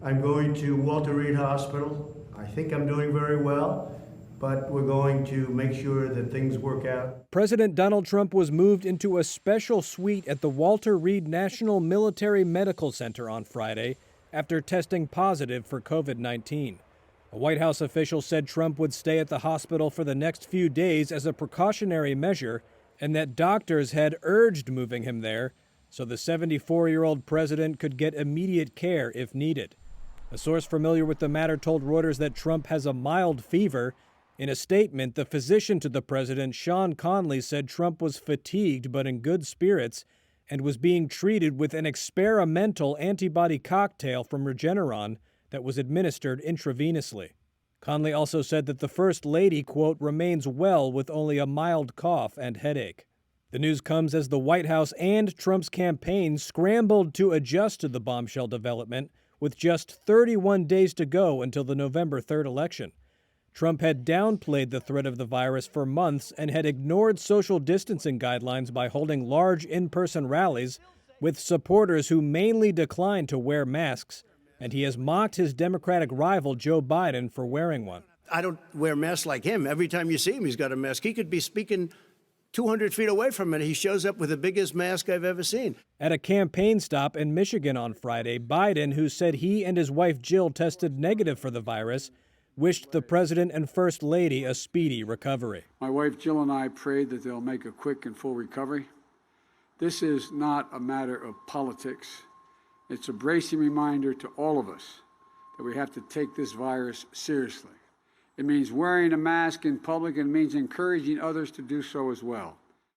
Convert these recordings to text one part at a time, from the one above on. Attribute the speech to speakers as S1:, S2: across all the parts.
S1: I'm going to Walter Reed Hospital. I think I'm doing very well, but we're going to make sure that things work out.
S2: President Donald Trump was moved into a special suite at the Walter Reed National Military Medical Center on Friday after testing positive for COVID-19. A White House official said Trump would stay at the hospital for the next few days as a precautionary measure, and that doctors had urged moving him there so the 74-year-old president could get immediate care if needed. A source familiar with the matter told Reuters that Trump has a mild fever. In a statement, the physician to the president, Sean Conley, said Trump was fatigued but in good spirits and was being treated with an experimental antibody cocktail from Regeneron that was administered intravenously. Conley also said that the First Lady, quote, remains well with only a mild cough and headache. The news comes as the White House and Trump's campaign scrambled to adjust to the bombshell development with just 31 days to go until the November 3rd election. Trump had downplayed the threat of the virus for months and had ignored social distancing guidelines by holding large in-person rallies with supporters who mainly declined to wear masks, and he has mocked his Democratic rival Joe Biden for wearing one.
S3: I don't wear masks like him. Every time you see him, he's got a mask. He could be speaking 200 feet away from it. He shows up with the biggest mask I've ever seen.
S2: At a campaign stop in Michigan on Friday, Biden, who said he and his wife Jill tested negative for the virus, wished the president and first lady a speedy recovery.
S4: My wife Jill and I prayed that they'll make a quick and full recovery. This is not a matter of politics. It's a bracing reminder to all of us that we have to take this virus seriously. It means wearing a mask in public, and it means encouraging others to do so as well.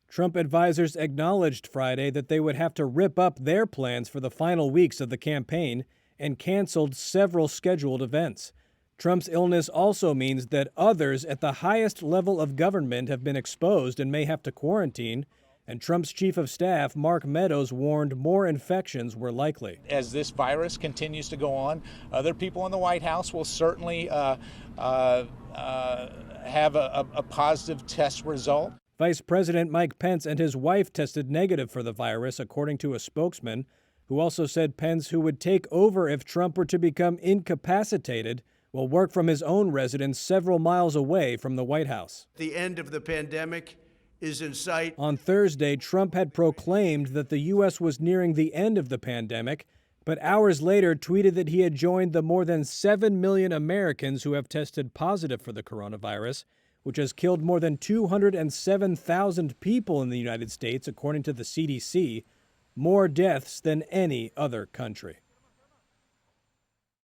S2: Trump advisors acknowledged Friday that they would have to rip up their plans for the final weeks of the campaign and canceled several scheduled events. Trump's illness also means that others at the highest level of government have been exposed and may have to quarantine, and Trump's chief of staff, Mark Meadows, warned more infections were likely.
S5: As this virus continues to go on, other people in the White House will certainly have a positive test result.
S2: Vice President Mike Pence and his wife tested negative for the virus, according to a spokesman, who also said Pence, who would take over if Trump were to become incapacitated, will work from his own residence several miles away from the White House.
S3: The end of the pandemic is in sight.
S2: On Thursday, Trump had proclaimed that the U.S. was nearing the end of the pandemic, but hours later tweeted that he had joined the more than 7 million Americans who have tested positive for the coronavirus, which has killed more than 207,000 people in the United States, according to the CDC, more deaths than any other country.